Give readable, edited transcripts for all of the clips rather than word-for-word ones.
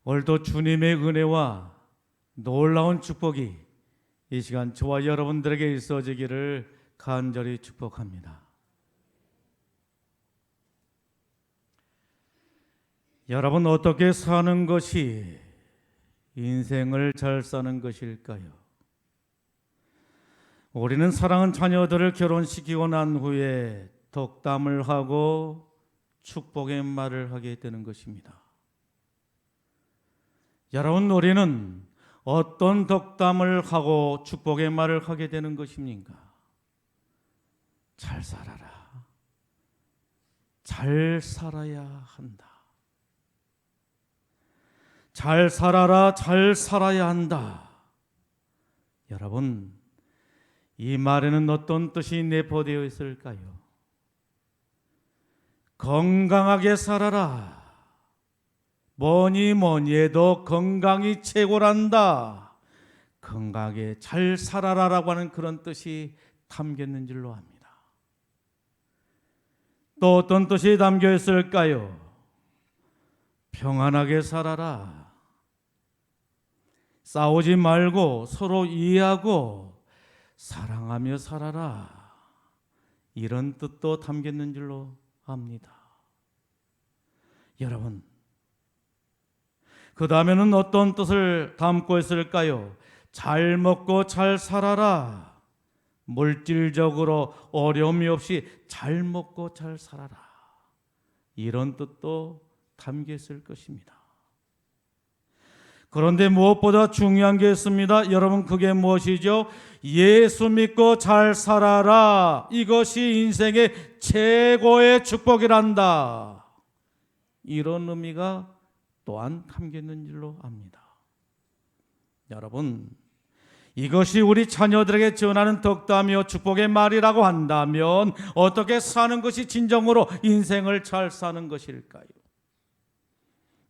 오늘도 주님의 은혜와 놀라운 축복이 이 시간 저와 여러분들에게 있어지기를 간절히 축복합니다. 여러분, 어떻게 사는 것이 인생을 잘 사는 것일까요? 우리는 사랑하는 자녀들을 결혼시키고 난 후에 덕담을 하고 축복의 말을 하게 되는 것입니다. 여러분, 우리는 어떤 덕담을 하고 축복의 말을 하게 되는 것입니까? 잘 살아라. 잘 살아야 한다. 잘 살아라. 잘 살아야 한다. 여러분, 이 말에는 어떤 뜻이 내포되어 있을까요? 건강하게 살아라. 뭐니 해도 건강이 최고란다. 건강하게 잘 살아라라고 하는 그런 뜻이 담겨 있는 줄로 압니다. 또 어떤 뜻이 담겨 있을까요? 평안하게 살아라. 싸우지 말고 서로 이해하고 사랑하며 살아라. 이런 뜻도 담겨 있는 줄로 압니다. 여러분, 그 다음에는 어떤 뜻을 담고 있을까요? 잘 먹고 잘 살아라. 물질적으로 어려움이 없이 잘 먹고 잘 살아라. 이런 뜻도 담겨 있을 것입니다. 그런데 무엇보다 중요한 게 있습니다. 여러분, 그게 무엇이죠? 예수 믿고 잘 살아라. 이것이 인생의 최고의 축복이란다. 이런 의미가 또한 담겨 있는 줄로 압니다. 여러분, 이것이 우리 자녀들에게 전하는 덕담이요 축복의 말이라고 한다면 어떻게 사는 것이 진정으로 인생을 잘 사는 것일까요?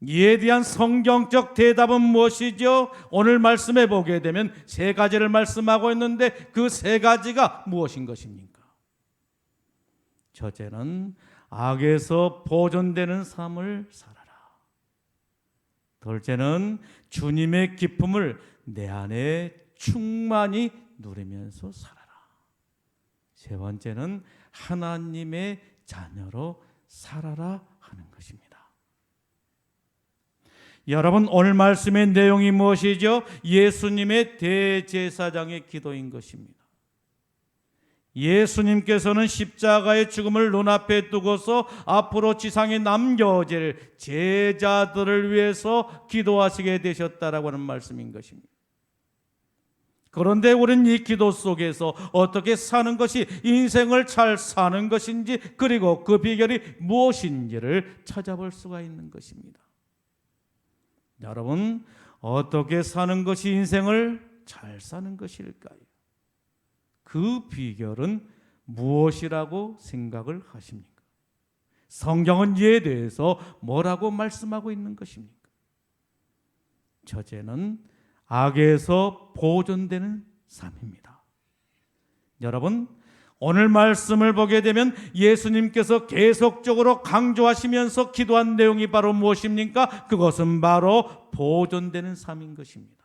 이에 대한 성경적 대답은 무엇이죠? 오늘 말씀해 보게 되면 세 가지를 말씀하고 있는데 그 세 가지가 무엇인 것입니까? 첫째는 악에서 보존되는 삶을 살아라. 둘째는 주님의 기쁨을 내 안에 충만히 누리면서 살아라. 세 번째는 하나님의 자녀로 살아라 하는 것입니다. 여러분, 오늘 말씀의 내용이 무엇이죠? 예수님의 대제사장의 기도인 것입니다. 예수님께서는 십자가의 죽음을 눈앞에 두고서 앞으로 지상에 남겨질 제자들을 위해서 기도하시게 되셨다라고 하는 말씀인 것입니다. 그런데 우리는 이 기도 속에서 어떻게 사는 것이 인생을 잘 사는 것인지, 그리고 그 비결이 무엇인지를 찾아볼 수가 있는 것입니다. 여러분, 어떻게 사는 것이 인생을 잘 사는 것일까요? 그 비결은 무엇이라고 생각을 하십니까? 성경은 이에 대해서 뭐라고 말씀하고 있는 것입니까? 첫째는 악에서 보존되는 삶입니다. 여러분, 오늘 말씀을 보게 되면 예수님께서 계속적으로 강조하시면서 기도한 내용이 바로 무엇입니까? 그것은 바로 보존되는 삶인 것입니다.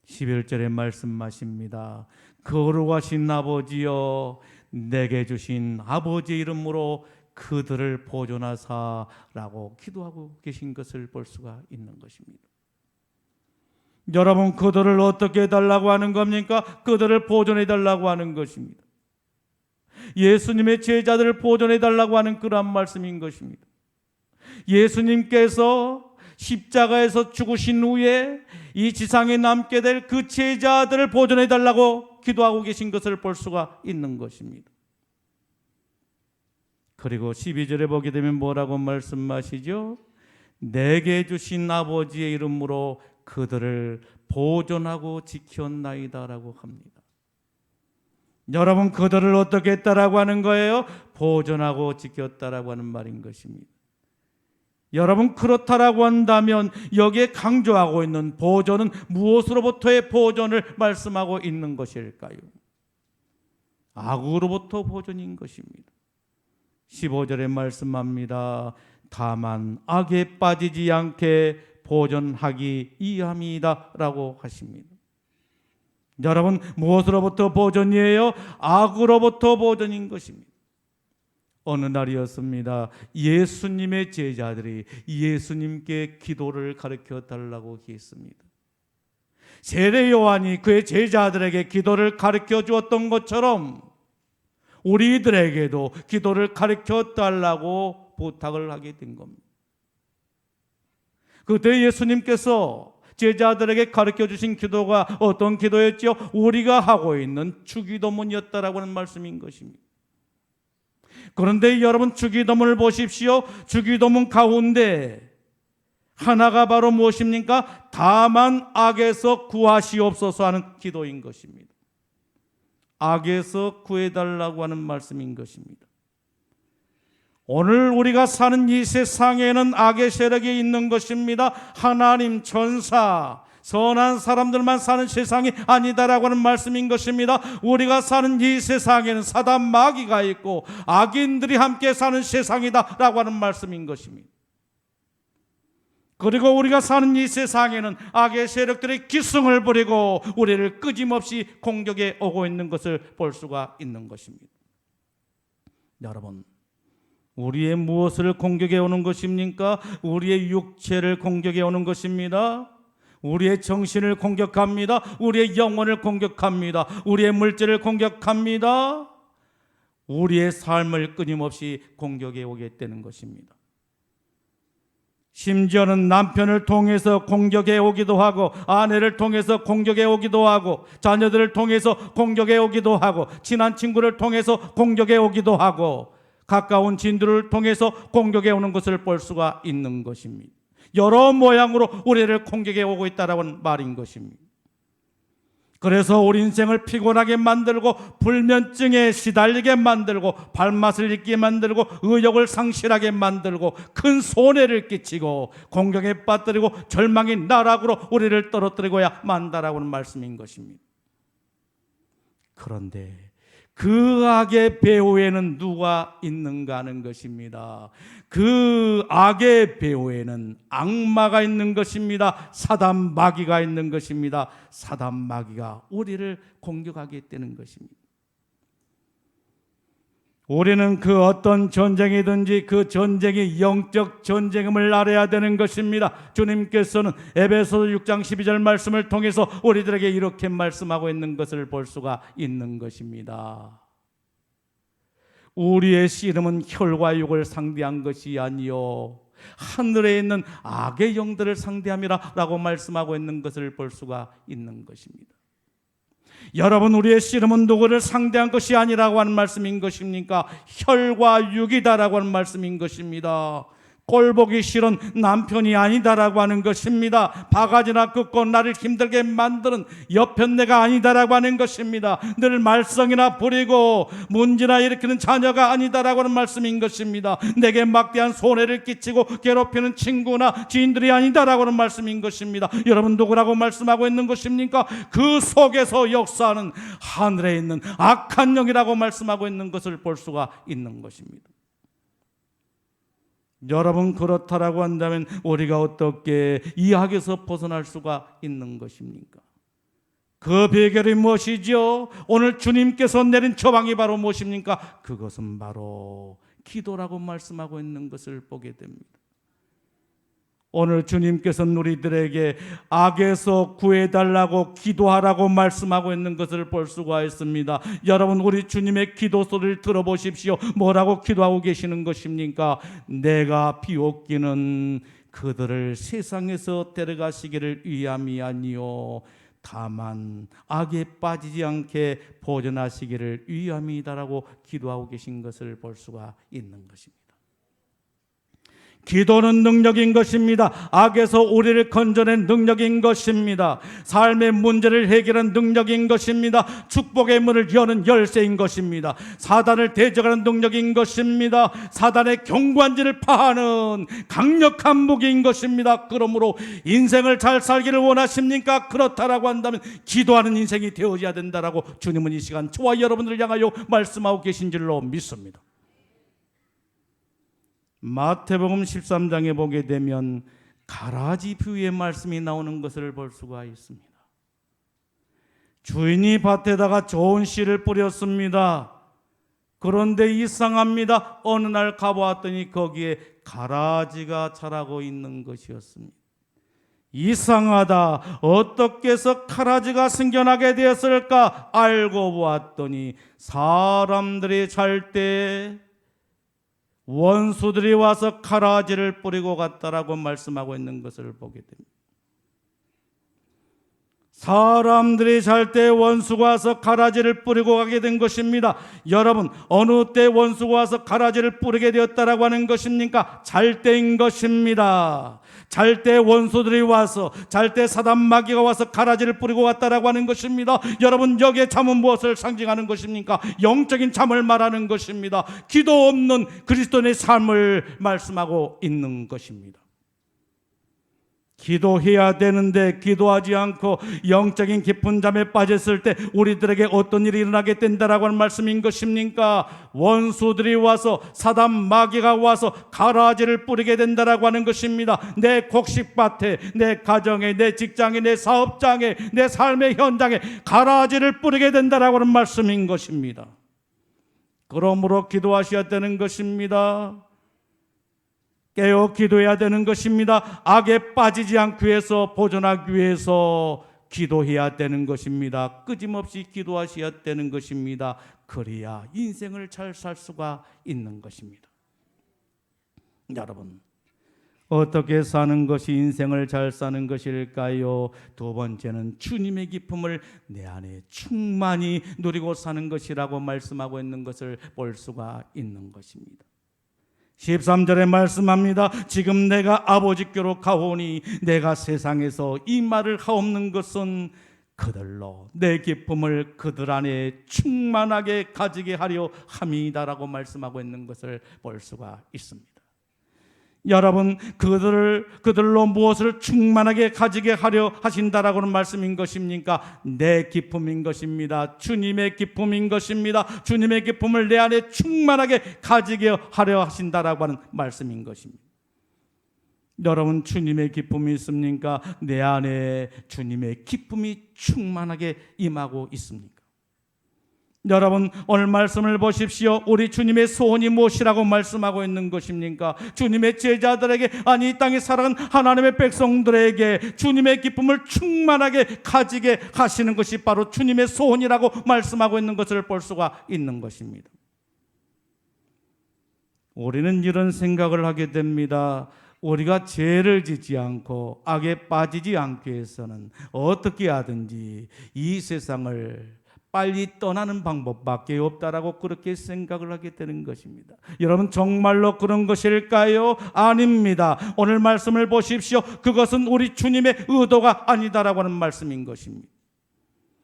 11절에 말씀하십니다. 거룩하신 아버지여, 내게 주신 아버지의 이름으로 그들을 보존하사라고 기도하고 계신 것을 볼 수가 있는 것입니다. 여러분, 그들을 어떻게 해달라고 하는 겁니까? 그들을 보존해달라고 하는 것입니다. 예수님의 제자들을 보존해달라고 하는 그러한 말씀인 것입니다. 예수님께서 십자가에서 죽으신 후에 이 지상에 남게 될 그 제자들을 보존해달라고 기도하고 계신 것을 볼 수가 있는 것입니다. 그리고 12절에 보게 되면 뭐라고 말씀하시죠? 내게 주신 아버지의 이름으로 그들을 보존하고 지켰나이다라고 합니다. 여러분, 그들을 어떻게 했다라고 하는 거예요? 보존하고 지켰다라고 하는 말인 것입니다. 여러분, 그렇다라고 한다면 여기에 강조하고 있는 보존은 무엇으로부터의 보존을 말씀하고 있는 것일까요? 악으로부터 보존인 것입니다. 15절에 말씀합니다. 다만 악에 빠지지 않게 보존하기 위함이다 라고 하십니다. 여러분, 무엇으로부터 보존이에요? 악으로부터 보존인 것입니다. 어느 날이었습니다. 예수님의 제자들이 예수님께 기도를 가르쳐 달라고 했습니다. 세례 요한이 그의 제자들에게 기도를 가르쳐 주었던 것처럼 우리들에게도 기도를 가르쳐 달라고 부탁을 하게 된 겁니다. 그때 예수님께서 제자들에게 가르쳐 주신 기도가 어떤 기도였죠? 우리가 하고 있는 주기도문이었다라고 하는 말씀인 것입니다. 그런데 여러분, 주기도문을 보십시오. 주기도문 가운데 하나가 바로 무엇입니까? 다만 악에서 구하시옵소서 하는 기도인 것입니다. 악에서 구해달라고 하는 말씀인 것입니다. 오늘 우리가 사는 이 세상에는 악의 세력이 있는 것입니다. 하나님, 천사, 선한 사람들만 사는 세상이 아니다라고 하는 말씀인 것입니다. 우리가 사는 이 세상에는 사단 마귀가 있고 악인들이 함께 사는 세상이다라고 하는 말씀인 것입니다. 그리고 우리가 사는 이 세상에는 악의 세력들이 기승을 부리고 우리를 끊임없이 공격해 오고 있는 것을 볼 수가 있는 것입니다. 여러분, 우리의 무엇을 공격해 오는 것입니까? 우리의 육체를 공격해 오는 것입니다. 우리의 정신을 공격합니다. 우리의 영혼을 공격합니다. 우리의 물질을 공격합니다. 우리의 삶을 끊임없이 공격해 오게 되는 것입니다. 심지어는 남편을 통해서 공격해 오기도 하고, 아내를 통해서 공격해 오기도 하고, 자녀들을 통해서 공격해 오기도 하고, 친한 친구를 통해서 공격해 오기도 하고, 가까운 지인들을 통해서 공격해 오는 것을 볼 수가 있는 것입니다. 여러 모양으로 우리를 공격해 오고 있다는 말인 것입니다. 그래서 우리 인생을 피곤하게 만들고 불면증에 시달리게 만들고 발맛을 잊게 만들고 의욕을 상실하게 만들고 큰 손해를 끼치고 공경에 빠뜨리고 절망의 나락으로 우리를 떨어뜨리고야 만다라고는 말씀인 것입니다. 그런데 그 악의 배후에는 누가 있는가 하는 것입니다. 그 악의 배후에는 악마가 있는 것입니다. 사단 마귀가 있는 것입니다. 사단 마귀가 우리를 공격하게 되는 것입니다. 우리는 그 어떤 전쟁이든지 그 전쟁이 영적 전쟁임을 알아야 되는 것입니다. 주님께서는 에베소서 6장 12절 말씀을 통해서 우리들에게 이렇게 말씀하고 있는 것을 볼 수가 있는 것입니다. 우리의 씨름은 혈과 육을 상대한 것이 아니요 하늘에 있는 악의 영들을 상대함이라 라고 말씀하고 있는 것을 볼 수가 있는 것입니다. 여러분, 우리의 씨름은 누구를 상대한 것이 아니라고 하는 말씀인 것입니까? 혈과 육이다라고 하는 말씀인 것입니다. 꼴보기 싫은 남편이 아니다라고 하는 것입니다. 바가지나 긋고 나를 힘들게 만드는 여편네가 아니다라고 하는 것입니다. 늘 말썽이나 부리고 문제나 일으키는 자녀가 아니다라고 하는 말씀인 것입니다. 내게 막대한 손해를 끼치고 괴롭히는 친구나 지인들이 아니다라고 하는 말씀인 것입니다. 여러분, 누구라고 말씀하고 있는 것입니까? 그 속에서 역사하는 하늘에 있는 악한 영이라고 말씀하고 있는 것을 볼 수가 있는 것입니다. 여러분, 그렇다라고 한다면 우리가 어떻게 이 악에서 벗어날 수가 있는 것입니까? 그 비결이 무엇이죠? 오늘 주님께서 내린 처방이 바로 무엇입니까? 그것은 바로 기도라고 말씀하고 있는 것을 보게 됩니다. 오늘 주님께서는 우리들에게 악에서 구해달라고 기도하라고 말씀하고 있는 것을 볼 수가 있습니다. 여러분, 우리 주님의 기도 소리를 들어보십시오. 뭐라고 기도하고 계시는 것입니까? 내가 비옵기는 그들을 세상에서 데려가시기를 위함이 아니요 다만 악에 빠지지 않게 보존하시기를 위함이다라고 기도하고 계신 것을 볼 수가 있는 것입니다. 기도는 능력인 것입니다. 악에서 우리를 건져낸 능력인 것입니다. 삶의 문제를 해결한 능력인 것입니다. 축복의 문을 여는 열쇠인 것입니다. 사단을 대적하는 능력인 것입니다. 사단의 경관지를 파하는 강력한 무기인 것입니다. 그러므로 인생을 잘 살기를 원하십니까? 그렇다라고 한다면 기도하는 인생이 되어져야 된다라고 주님은 이 시간 저와 여러분들을 향하여 말씀하고 계신 줄로 믿습니다. 마태복음 13장에 보게 되면 가라지 비유의 말씀이 나오는 것을 볼 수가 있습니다. 주인이 밭에다가 좋은 씨를 뿌렸습니다. 그런데 이상합니다. 어느 날 가보았더니 거기에 가라지가 자라고 있는 것이었습니다. 이상하다. 어떻게 해서 가라지가 생겨나게 되었을까? 알고 보았더니 사람들이 잘 때 원수들이 와서 가라지를 뿌리고 갔다라고 말씀하고 있는 것을 보게 됩니다. 사람들이 잘 때 원수가 와서 가라지를 뿌리고 가게 된 것입니다. 여러분, 어느 때 원수가 와서 가라지를 뿌리게 되었다라고 하는 것입니까? 잘 때인 것입니다. 잘 때 원수들이 와서, 잘 때 사단 마귀가 와서 가라지를 뿌리고 갔다라고 하는 것입니다. 여러분, 여기에 잠은 무엇을 상징하는 것입니까? 영적인 잠을 말하는 것입니다. 기도 없는 그리스도인의 삶을 말씀하고 있는 것입니다. 기도해야 되는데 기도하지 않고 영적인 깊은 잠에 빠졌을 때 우리들에게 어떤 일이 일어나게 된다라고 하는 말씀인 것입니까? 원수들이 와서, 사단 마귀가 와서 가라지를 뿌리게 된다라고 하는 것입니다. 내 곡식밭에, 내 가정에, 내 직장에, 내 사업장에, 내 삶의 현장에 가라지를 뿌리게 된다라고 하는 말씀인 것입니다. 그러므로 기도하셔야 되는 것입니다. 깨어 기도해야 되는 것입니다. 악에 빠지지 않기 위해서, 보존하기 위해서 기도해야 되는 것입니다. 끊임없이 기도하셔야 되는 것입니다. 그래야 인생을 잘 살 수가 있는 것입니다. 여러분, 어떻게 사는 것이 인생을 잘 사는 것일까요? 두 번째는 주님의 기쁨을 내 안에 충만히 누리고 사는 것이라고 말씀하고 있는 것을 볼 수가 있는 것입니다. 13절에 말씀합니다. 지금 내가 아버지께로 가오니 내가 세상에서 이 말을 하옵는 것은 그들로 내 기쁨을 그들 안에 충만하게 가지게 하려 함이다라고 말씀하고 있는 것을 볼 수가 있습니다. 여러분, 그들로 무엇을 충만하게 가지게 하려 하신다라고는 말씀인 것입니까? 내 기쁨인 것입니다. 주님의 기쁨인 것입니다. 주님의 기쁨을 내 안에 충만하게 가지게 하려 하신다라고 하는 말씀인 것입니다. 여러분, 주님의 기쁨이 있습니까? 내 안에 주님의 기쁨이 충만하게 임하고 있습니까? 여러분, 오늘 말씀을 보십시오. 우리 주님의 소원이 무엇이라고 말씀하고 있는 것입니까? 주님의 제자들에게, 아니 이 땅에 살아가는 하나님의 백성들에게 주님의 기쁨을 충만하게 가지게 하시는 것이 바로 주님의 소원이라고 말씀하고 있는 것을 볼 수가 있는 것입니다. 우리는 이런 생각을 하게 됩니다. 우리가 죄를 짓지 않고 악에 빠지지 않기 위해서는 어떻게 하든지 이 세상을 빨리 떠나는 방법밖에 없다라고 그렇게 생각을 하게 되는 것입니다. 여러분, 정말로 그런 것일까요? 아닙니다. 오늘 말씀을 보십시오. 그것은 우리 주님의 의도가 아니다라고 하는 말씀인 것입니다.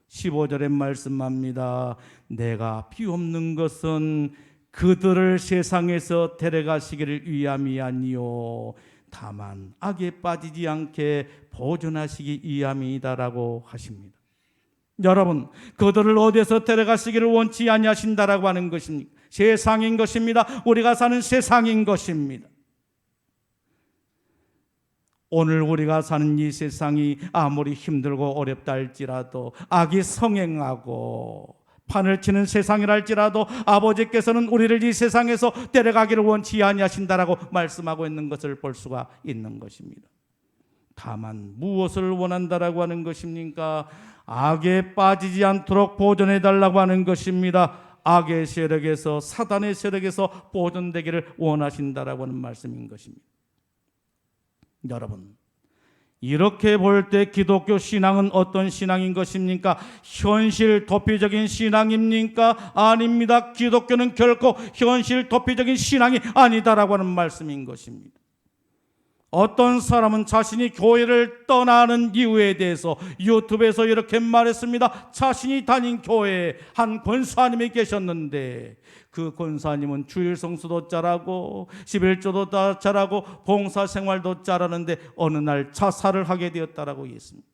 15절에 말씀합니다. 내가 비옵는 것은 그들을 세상에서 데려가시기를 위함이 아니요 다만 악에 빠지지 않게 보존하시기 위함이다라고 하십니다. 여러분, 그들을 어디에서 데려가시기를 원치 아니하신다라고 하는 것입니까? 세상인 것입니다. 우리가 사는 세상인 것입니다. 오늘 우리가 사는 이 세상이 아무리 힘들고 어렵다 할지라도, 악이 성행하고 판을 치는 세상이라 할지라도 아버지께서는 우리를 이 세상에서 데려가기를 원치 아니하신다라고 말씀하고 있는 것을 볼 수가 있는 것입니다. 다만 무엇을 원한다라고 하는 것입니까? 악에 빠지지 않도록 보존해달라고 하는 것입니다. 악의 세력에서, 사단의 세력에서 보존되기를 원하신다라고 하는 말씀인 것입니다. 여러분, 이렇게 볼 때 기독교 신앙은 어떤 신앙인 것입니까? 현실 도피적인 신앙입니까? 아닙니다. 기독교는 결코 현실 도피적인 신앙이 아니다라고 하는 말씀인 것입니다. 어떤 사람은 자신이 교회를 떠나는 이유에 대해서 유튜브에서 이렇게 말했습니다. 자신이 다닌 교회에 한 권사님이 계셨는데 그 권사님은 주일 성수도 잘하고 11조도 잘하고 봉사생활도 잘하는데 어느 날 자살을 하게 되었다라고 했습니다.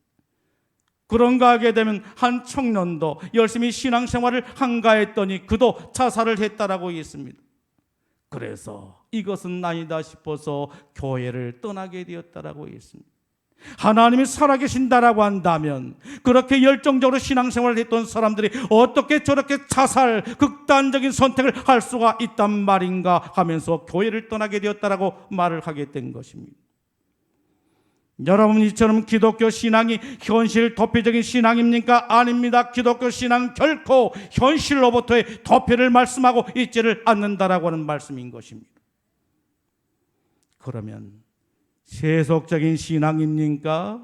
그런가 하게 되면 한 청년도 열심히 신앙생활을 한가했더니 그도 자살을 했다라고 했습니다. 그래서 이것은 아니다 싶어서 교회를 떠나게 되었다라고 했습니다. 하나님이 살아계신다라고 한다면 그렇게 열정적으로 신앙생활을 했던 사람들이 어떻게 저렇게 자살, 극단적인 선택을 할 수가 있단 말인가 하면서 교회를 떠나게 되었다라고 말을 하게 된 것입니다. 여러분, 이처럼 기독교 신앙이 현실 도피적인 신앙입니까? 아닙니다. 기독교 신앙은 결코 현실로부터의 도피를 말씀하고 있지를 않는다라고 하는 말씀인 것입니다. 그러면 세속적인 신앙입니까?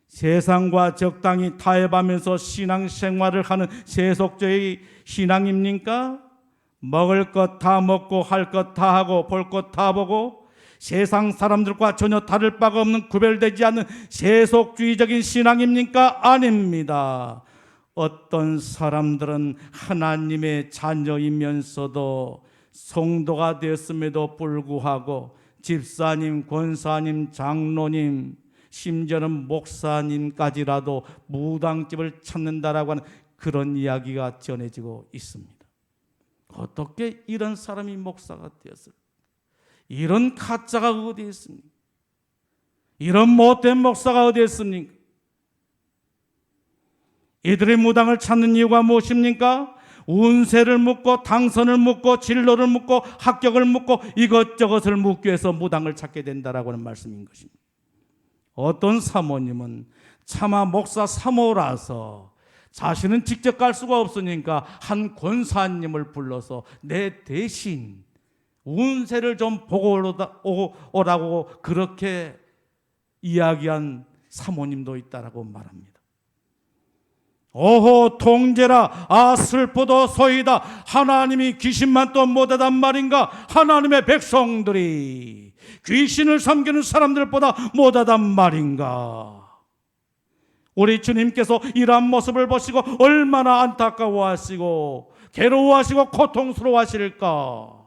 세상과 적당히 타협하면서 신앙생활을 하는 세속적인 신앙입니까? 먹을 것 다 먹고 할 것 다 하고 볼 것 다 보고 세상 사람들과 전혀 다를 바가 없는, 구별되지 않는 세속주의적인 신앙입니까? 아닙니다. 어떤 사람들은 하나님의 자녀이면서도 성도가 되었음에도 불구하고 집사님, 권사님, 장로님, 심지어는 목사님까지라도 무당집을 찾는다라고 하는 그런 이야기가 전해지고 있습니다. 어떻게 이런 사람이 목사가 되었을까? 이런 가짜가 어디 있습니까? 이런 못된 목사가 어디 있습니까? 이들이 무당을 찾는 이유가 무엇입니까? 운세를 묻고 당선을 묻고 진로를 묻고 합격을 묻고 이것저것을 묻기 위해서 무당을 찾게 된다라고 하는 말씀인 것입니다. 어떤 사모님은 차마 목사 사모라서 자신은 직접 갈 수가 없으니까 한 권사님을 불러서 내 대신 운세를 좀 보고 오라고 그렇게 이야기한 사모님도 있다라고 말합니다. 오호 통제라, 아 슬프도소이다. 하나님이 귀신만 또 못하단 말인가? 하나님의 백성들이 귀신을 섬기는 사람들보다 못하단 말인가? 우리 주님께서 이러한 모습을 보시고 얼마나 안타까워하시고 괴로워하시고 고통스러워하실까?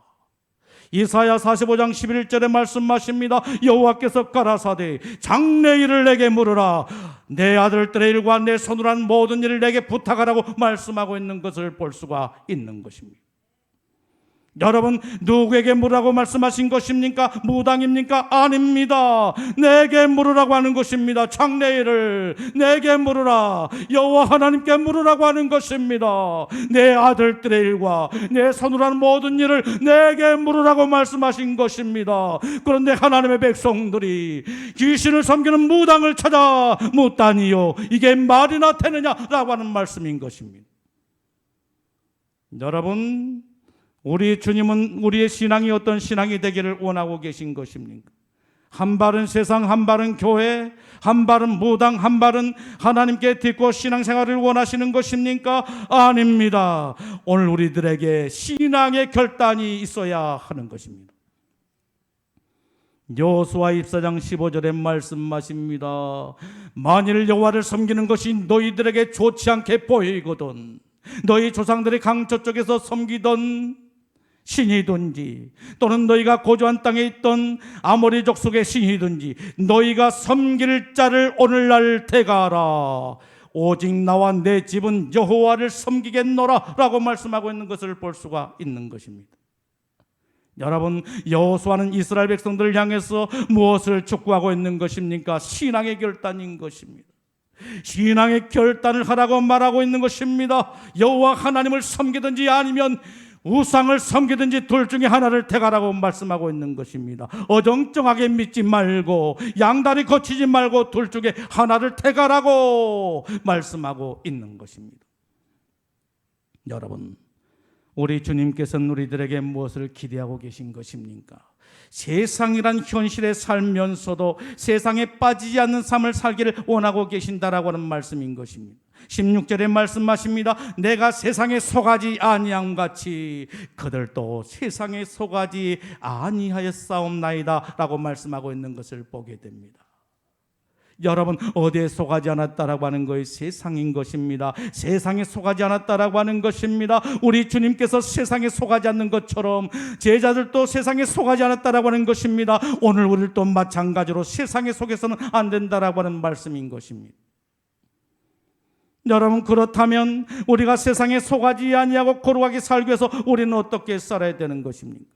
이사야 45장 11절에 말씀하십니다. 여호와께서 가라사대 장래일을 내게 물으라. 내 아들들의 일과 내 손으로 한 모든 일을 내게 부탁하라고 말씀하고 있는 것을 볼 수가 있는 것입니다. 여러분, 누구에게 물으라고 말씀하신 것입니까? 무당입니까? 아닙니다. 내게 물으라고 하는 것입니다. 장래일을 내게 물으라. 여호와 하나님께 물으라고 하는 것입니다. 내 아들들의 일과 내 손으로 하는 모든 일을 내게 물으라고 말씀하신 것입니다. 그런데 하나님의 백성들이 귀신을 섬기는 무당을 찾아 묻다니요, 이게 말이나 되느냐라고 하는 말씀인 것입니다. 여러분, 우리 주님은 우리의 신앙이 어떤 신앙이 되기를 원하고 계신 것입니까? 한 발은 세상, 한 발은 교회, 한 발은 무당, 한 발은 하나님께 딛고 신앙생활을 원하시는 것입니까? 아닙니다. 오늘 우리들에게 신앙의 결단이 있어야 하는 것입니다. 여호수아 24장 15절에 말씀하십니다. 만일 여호와를 섬기는 것이 너희들에게 좋지 않게 보이거든 너희 조상들이 강저 쪽에서 섬기던 신이든지 또는 너희가 거주한 땅에 있던 아모리 족속의 신이든지 너희가 섬길 자를 오늘날 택하라. 오직 나와 내 집은 여호와를 섬기겠노라 라고 말씀하고 있는 것을 볼 수가 있는 것입니다. 여러분, 여호수아는 이스라엘 백성들을 향해서 무엇을 촉구하고 있는 것입니까? 신앙의 결단인 것입니다. 신앙의 결단을 하라고 말하고 있는 것입니다. 여호와 하나님을 섬기든지 아니면 우상을 섬기든지 둘 중에 하나를 택하라고 말씀하고 있는 것입니다. 어정쩡하게 믿지 말고 양다리 거치지 말고 둘 중에 하나를 택하라고 말씀하고 있는 것입니다. 여러분, 우리 주님께서는 우리들에게 무엇을 기대하고 계신 것입니까? 세상이란 현실에 살면서도 세상에 빠지지 않는 삶을 살기를 원하고 계신다라고 하는 말씀인 것입니다. 16절에 말씀하십니다. 내가 세상에 속하지 아니함같이 그들도 세상에 속하지 아니하였사옵나이다 라고 말씀하고 있는 것을 보게 됩니다. 여러분, 어디에 속하지 않았다라고 하는 것이 세상인 것입니다. 세상에 속하지 않았다라고 하는 것입니다. 우리 주님께서 세상에 속하지 않는 것처럼 제자들도 세상에 속하지 않았다라고 하는 것입니다. 오늘 우리도 마찬가지로 세상에 속해서는 안 된다라고 하는 말씀인 것입니다. 여러분, 그렇다면 우리가 세상에 속하지 아니하고 거룩하게 살기 위해서 우리는 어떻게 살아야 되는 것입니까?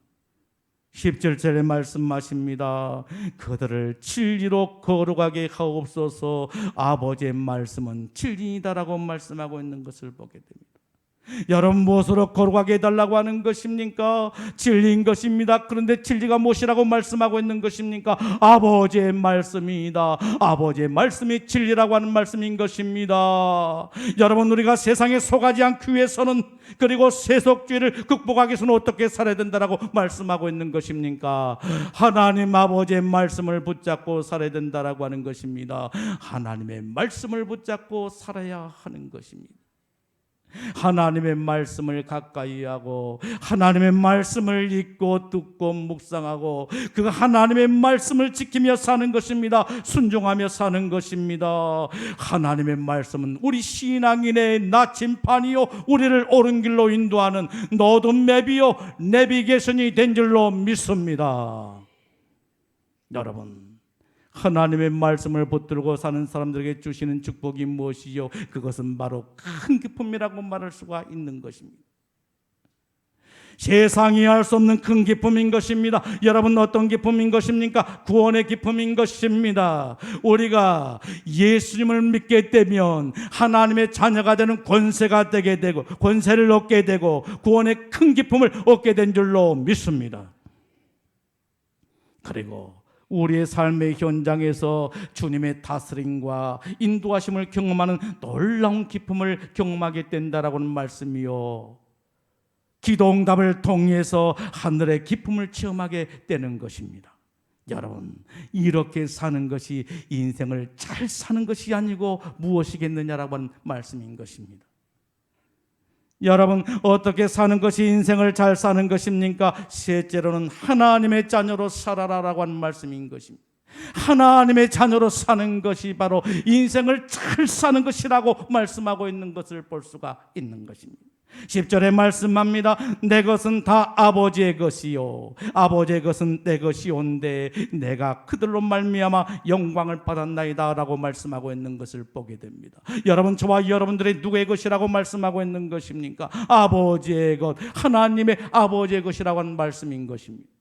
17절에 말씀하십니다. 그들을 진리로 거룩하게 하옵소서. 아버지의 말씀은 진리이다라고 말씀하고 있는 것을 보게 됩니다. 여러분, 무엇으로 거룩하게 해달라고 하는 것입니까? 진리인 것입니다. 그런데 진리가 무엇이라고 말씀하고 있는 것입니까? 아버지의 말씀이다. 아버지의 말씀이 진리라고 하는 말씀인 것입니다. 여러분, 우리가 세상에 속하지 않기 위해서는, 그리고 세속주의를 극복하기 위해서는 어떻게 살아야 된다라고 말씀하고 있는 것입니까? 하나님 아버지의 말씀을 붙잡고 살아야 된다라고 하는 것입니다. 하나님의 말씀을 붙잡고 살아야 하는 것입니다. 하나님의 말씀을 가까이 하고 하나님의 말씀을 읽고 듣고 묵상하고 그 하나님의 말씀을 지키며 사는 것입니다. 순종하며 사는 것입니다. 하나님의 말씀은 우리 신앙인의 나침판이요 우리를 옳은 길로 인도하는 로드맵이요 내비게이션이 된 줄로 믿습니다. 여러분, 하나님의 말씀을 붙들고 사는 사람들에게 주시는 축복이 무엇이요? 그것은 바로 큰 기쁨이라고 말할 수가 있는 것입니다. 세상이 알 수 없는 큰 기쁨인 것입니다. 여러분, 어떤 기쁨인 것입니까? 구원의 기쁨인 것입니다. 우리가 예수님을 믿게 되면 하나님의 자녀가 되는 권세가 되게 되고 권세를 얻게 되고 구원의 큰 기쁨을 얻게 된 줄로 믿습니다. 그리고 우리의 삶의 현장에서 주님의 다스림과 인도하심을 경험하는 놀라운 기쁨을 경험하게 된다라고는 말씀이요, 기도응답을 통해서 하늘의 기쁨을 체험하게 되는 것입니다. 여러분, 이렇게 사는 것이 인생을 잘 사는 것이 아니고 무엇이겠느냐라고 하는 말씀인 것입니다. 여러분, 어떻게 사는 것이 인생을 잘 사는 것입니까? 셋째로는 하나님의 자녀로 살아라라고 하는 말씀인 것입니다. 하나님의 자녀로 사는 것이 바로 인생을 잘 사는 것이라고 말씀하고 있는 것을 볼 수가 있는 것입니다. 10절에 말씀합니다. 내 것은 다 아버지의 것이요 아버지의 것은 내 것이온데 내가 그들로 말미암아 영광을 받았나이다 라고 말씀하고 있는 것을 보게 됩니다. 여러분, 저와 여러분들의 누구의 것이라고 말씀하고 있는 것입니까? 아버지의 것, 하나님의 아버지의 것이라고 하는 말씀인 것입니다.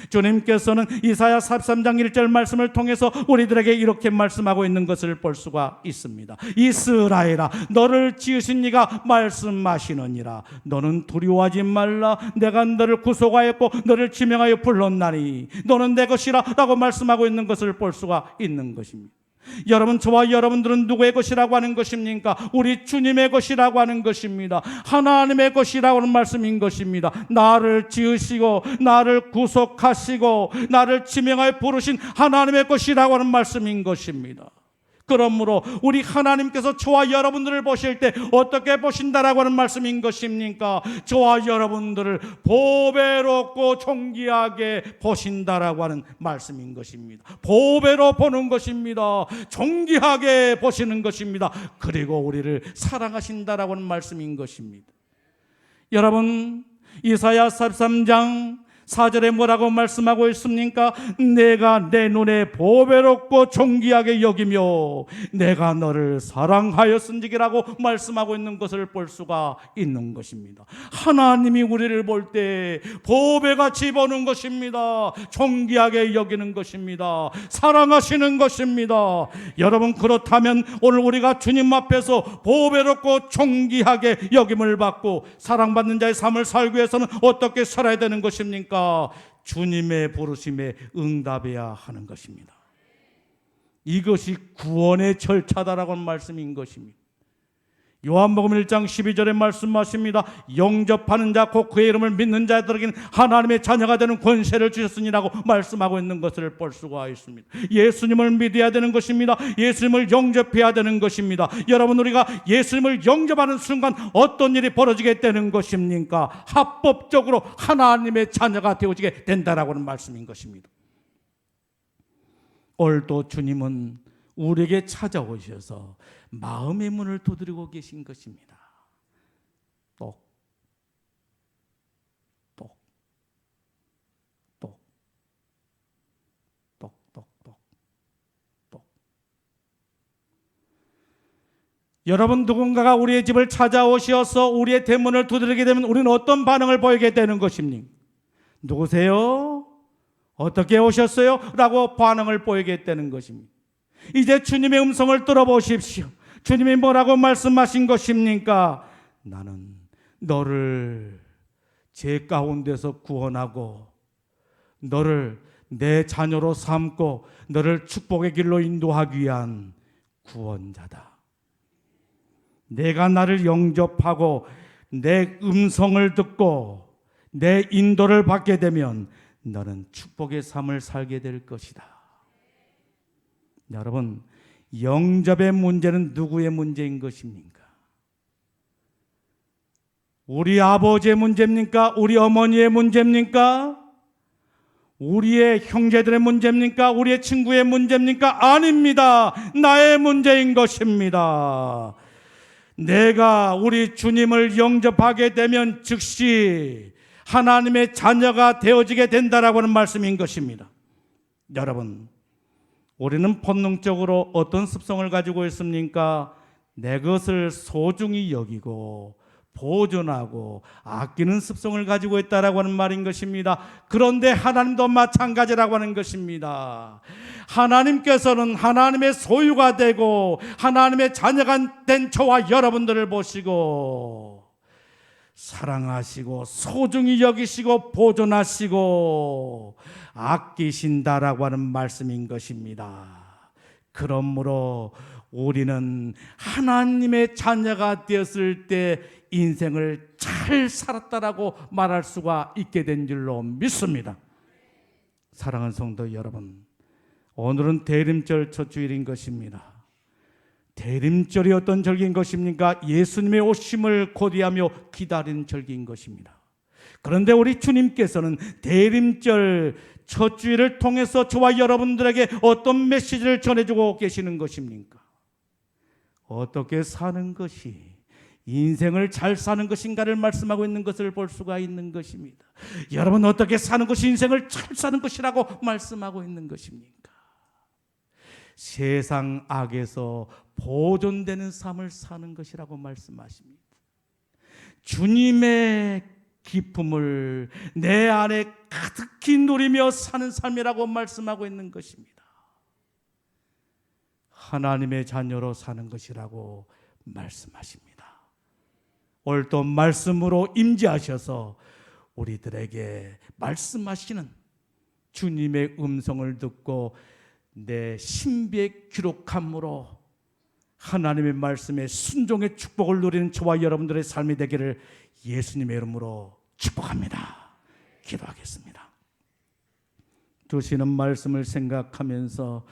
주님께서는 이사야 43장 1절 말씀을 통해서 우리들에게 이렇게 말씀하고 있는 것을 볼 수가 있습니다. 이스라엘아, 너를 지으신 이가 말씀하시느니라. 너는 두려워하지 말라. 내가 너를 구속하였고 너를 지명하여 불렀나니 너는 내 것이라 라고 말씀하고 있는 것을 볼 수가 있는 것입니다. 여러분, 저와 여러분들은 누구의 것이라고 하는 것입니까? 우리 주님의 것이라고 하는 것입니다. 하나님의 것이라고 하는 말씀인 것입니다. 나를 지으시고 나를 구속하시고 나를 지명하여 부르신 하나님의 것이라고 하는 말씀인 것입니다. 그러므로 우리 하나님께서 저와 여러분들을 보실 때 어떻게 보신다라고 하는 말씀인 것입니까? 저와 여러분들을 보배롭고 존귀하게 보신다라고 하는 말씀인 것입니다. 보배로 보는 것입니다. 존귀하게 보시는 것입니다. 그리고 우리를 사랑하신다라고 하는 말씀인 것입니다. 여러분, 이사야 43장 4절에 뭐라고 말씀하고 있습니까? 내가 내 눈에 보배롭고 존귀하게 여기며 내가 너를 사랑하였은지라고 말씀하고 있는 것을 볼 수가 있는 것입니다. 하나님이 우리를 볼 때 보배같이 보는 것입니다. 존귀하게 여기는 것입니다. 사랑하시는 것입니다. 여러분, 그렇다면 오늘 우리가 주님 앞에서 보배롭고 존귀하게 여김을 받고 사랑받는 자의 삶을 살기 위해서는 어떻게 살아야 되는 것입니까? 주님의 부르심에 응답해야 하는 것입니다. 이것이 구원의 절차다라고 하는 말씀인 것입니다. 요한복음 1장 12절에 말씀하십니다. 영접하는 자 곧 그의 이름을 믿는 자들에게는 하나님의 자녀가 되는 권세를 주셨으니라고 말씀하고 있는 것을 볼 수가 있습니다. 예수님을 믿어야 되는 것입니다. 예수님을 영접해야 되는 것입니다. 여러분, 우리가 예수님을 영접하는 순간 어떤 일이 벌어지게 되는 것입니까? 합법적으로 하나님의 자녀가 되어지게 된다라고 하는 말씀인 것입니다. 오늘도 주님은 우리에게 찾아오셔서 마음의 문을 두드리고 계신 것입니다. 똑, 똑, 똑, 똑, 똑, 똑, 똑. 여러분, 누군가가 우리의 집을 찾아오셔서 우리의 대문을 두드리게 되면 우리는 어떤 반응을 보이게 되는 것입니까? 누구세요? 어떻게 오셨어요? 라고 반응을 보이겠다는 것입니다. 이제 주님의 음성을 들어보십시오. 주님이 뭐라고 말씀하신 것입니까? 나는 너를 죄 가운데서 구원하고 너를 내 자녀로 삼고 너를 축복의 길로 인도하기 위한 구원자다. 내가 나를 영접하고 내 음성을 듣고 내 인도를 받게 되면 너는 축복의 삶을 살게 될 것이다. 여러분, 영접의 문제는 누구의 문제인 것입니까? 우리 아버지의 문제입니까? 우리 어머니의 문제입니까? 우리의 형제들의 문제입니까? 우리의 친구의 문제입니까? 아닙니다. 나의 문제인 것입니다. 내가 우리 주님을 영접하게 되면 즉시 하나님의 자녀가 되어지게 된다라고 하는 말씀인 것입니다. 여러분, 우리는 본능적으로 어떤 습성을 가지고 있습니까? 내 것을 소중히 여기고 보존하고 아끼는 습성을 가지고 있다라고 하는 말인 것입니다. 그런데 하나님도 마찬가지라고 하는 것입니다. 하나님께서는 하나님의 소유가 되고 하나님의 자녀가 된 저와 여러분들을 보시고 사랑하시고 소중히 여기시고 보존하시고 아끼신다라고 하는 말씀인 것입니다. 그러므로 우리는 하나님의 자녀가 되었을 때 인생을 잘 살았다라고 말할 수가 있게 된 줄로 믿습니다. 사랑하는 성도 여러분, 오늘은 대림절 첫 주일인 것입니다. 대림절이 어떤 절기인 것입니까? 예수님의 오심을 고대하며 기다리는 절기인 것입니다. 그런데 우리 주님께서는 대림절 첫 주일을 통해서 저와 여러분들에게 어떤 메시지를 전해주고 계시는 것입니까? 어떻게 사는 것이 인생을 잘 사는 것인가를 말씀하고 있는 것을 볼 수가 있는 것입니다. 여러분, 어떻게 사는 것이 인생을 잘 사는 것이라고 말씀하고 있는 것입니까? 세상 악에서 보존되는 삶을 사는 것이라고 말씀하십니다. 주님의 기쁨을 내 안에 가득히 누리며 사는 삶이라고 말씀하고 있는 것입니다. 하나님의 자녀로 사는 것이라고 말씀하십니다. 오늘 또 말씀으로 임재하셔서 우리들에게 말씀하시는 주님의 음성을 듣고 내 신비에 기록함으로 하나님의 말씀에 순종의 축복을 누리는 저와 여러분들의 삶이 되기를 예수님의 이름으로 축복합니다. 기도하겠습니다. 주시는 말씀을 생각하면서